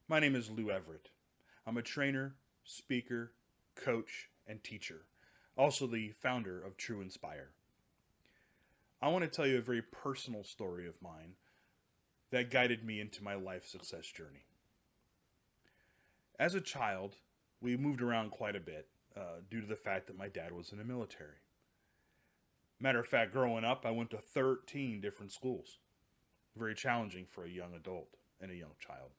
My name is Lou Everett. I'm a trainer, speaker, coach, and teacher, also the founder of True Inspire. I want to tell you a very personal story of mine that guided me into my life success journey. As a child, we moved around quite a bit due to the fact that my dad was in the military. Matter of fact, growing up, I went to 13 different schools. Very challenging for a young adult and a young child.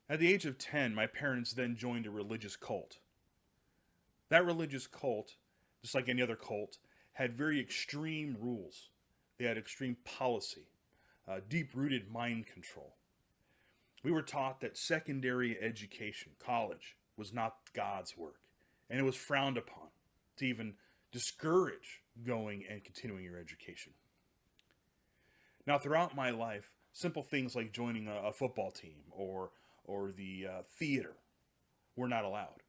At the age of 10, my parents then joined a religious cult. That religious cult, just like any other cult, had very extreme rules. They had extreme policy, deep rooted mind control. We were taught that secondary education, college, was not God's work, and it was frowned upon to even discourage going and continuing your education. Now, throughout my life, simple things like joining a football team or the theater were not allowed.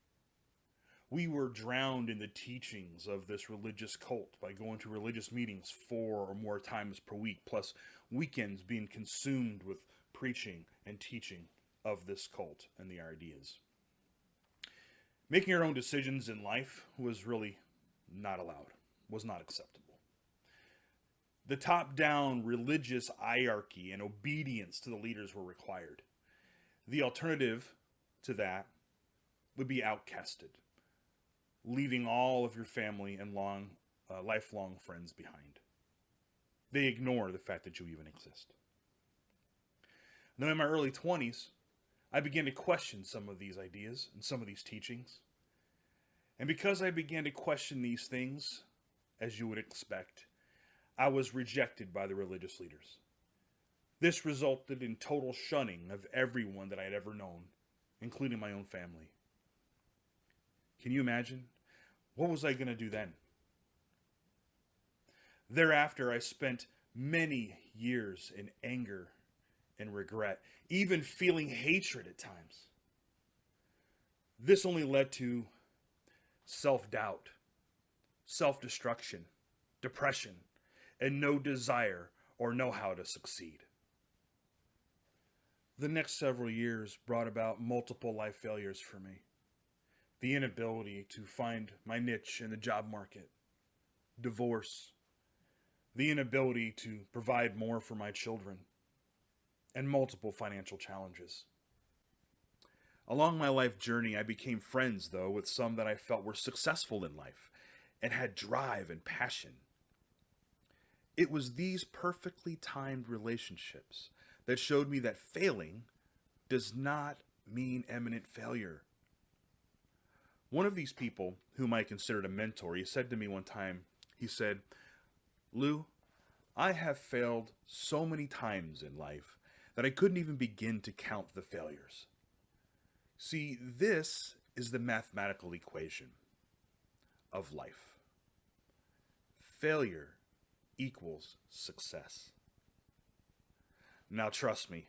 We were drowned in the teachings of this religious cult by going to religious meetings 4 or more times per week, plus weekends being consumed with preaching and teaching of this cult and the ideas. Making our own decisions in life was really not allowed, was not acceptable. The top down religious hierarchy and obedience to the leaders were required. The alternative to that would be outcasted, leaving all of your family and lifelong friends behind. They ignore the fact that you even exist. Now, in my early 20s, I began to question some of these ideas and some of these teachings. And because I began to question these things, as you would expect, I was rejected by the religious leaders. This resulted in total shunning of everyone that I had ever known, including my own family. Can you imagine? What was I going to do then? Thereafter, I spent many years in anger and regret, even feeling hatred at times. This only led to self-doubt, self-destruction, depression, and no desire or know how to succeed. The next several years brought about multiple life failures for me. The inability to find my niche in the job market, divorce, the inability to provide more for my children, and multiple financial challenges. Along my life journey, I became friends, though, with some that I felt were successful in life and had drive and passion. It was these perfectly timed relationships that showed me that failing does not mean imminent failure. One of these people, whom I considered a mentor, he said to me one time, he said, "Lou, I have failed so many times in life that I couldn't even begin to count the failures." See, this is the mathematical equation of life. Failure equals success. Now, trust me,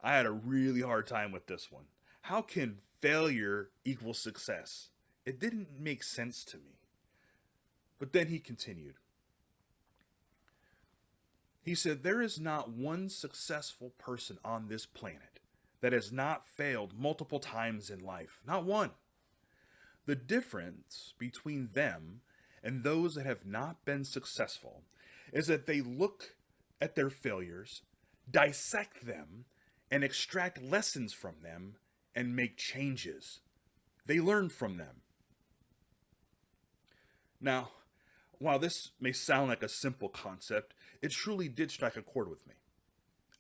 I had a really hard time with this one. How can failure equal success? It didn't make sense to me. But then he continued. He said, "There is not one successful person on this planet that has not failed multiple times in life. Not one. The difference between them and those that have not been successful is that they look at their failures, dissect them, and extract lessons from them and make changes. They learn from them." Now, while this may sound like a simple concept, it truly did strike a chord with me.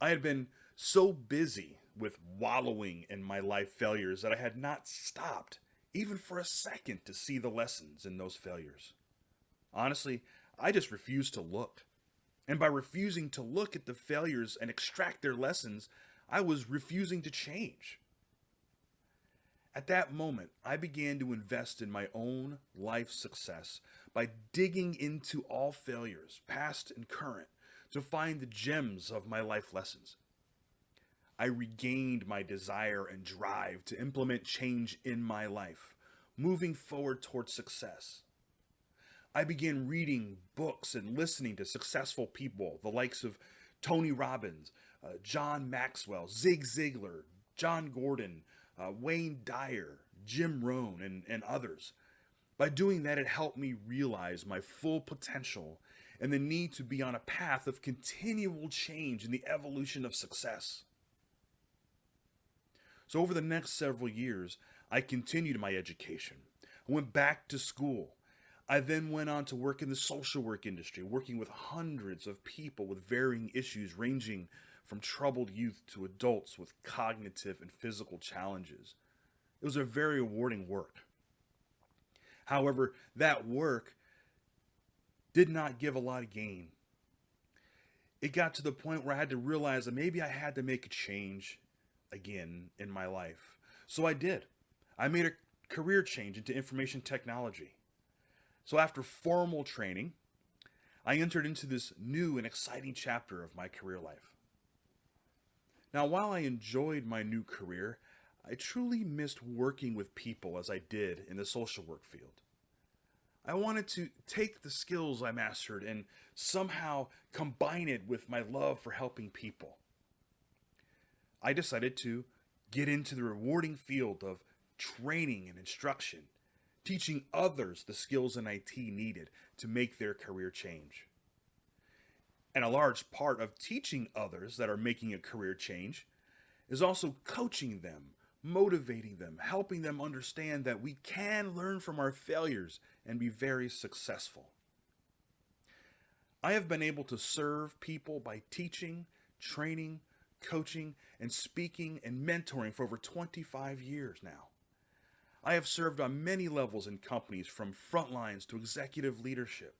I had been so busy with wallowing in my life failures that I had not stopped, even for a second, to see the lessons in those failures. Honestly, I just refused to look. And by refusing to look at the failures and extract their lessons, I was refusing to change. At that moment, I began to invest in my own life success by digging into all failures, past and current, to find the gems of my life lessons. I regained my desire and drive to implement change in my life, moving forward towards success. I began reading books and listening to successful people, the likes of Tony Robbins, John Maxwell, Zig Ziglar, John Gordon, Wayne Dyer, Jim Rohn, and others. By doing that, it helped me realize my full potential and the need to be on a path of continual change in the evolution of success. So, over the next several years, I continued my education. I went back to school. I then went on to work in the social work industry, working with hundreds of people with varying issues ranging from troubled youth to adults with cognitive and physical challenges. It was a very rewarding work. However, that work did not give a lot of gain. It got to the point where I had to realize that maybe I had to make a change again in my life. So I did. I made a career change into information technology. So after formal training, I entered into this new and exciting chapter of my career life. Now, while I enjoyed my new career, I truly missed working with people as I did in the social work field. I wanted to take the skills I mastered and somehow combine it with my love for helping people. I decided to get into the rewarding field of training and instruction, teaching others the skills in IT needed to make their career change. And a large part of teaching others that are making a career change is also coaching them, motivating them, helping them understand that we can learn from our failures and be very successful. I have been able to serve people by teaching, training, coaching, and speaking and mentoring for over 25 years now. I have served on many levels in companies from front lines to executive leadership.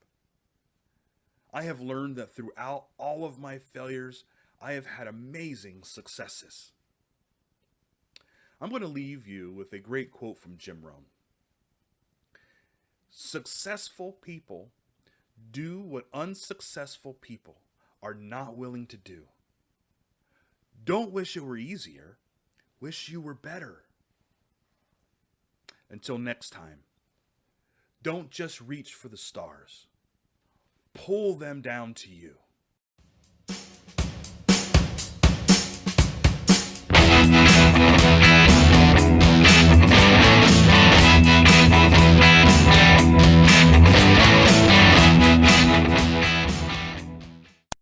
I have learned that throughout all of my failures, I have had amazing successes. I'm going to leave you with a great quote from Jim Rohn. Successful people do what unsuccessful people are not willing to do. Don't wish it were easier, wish you were better. Until next time, don't just reach for the stars. Pull them down to you.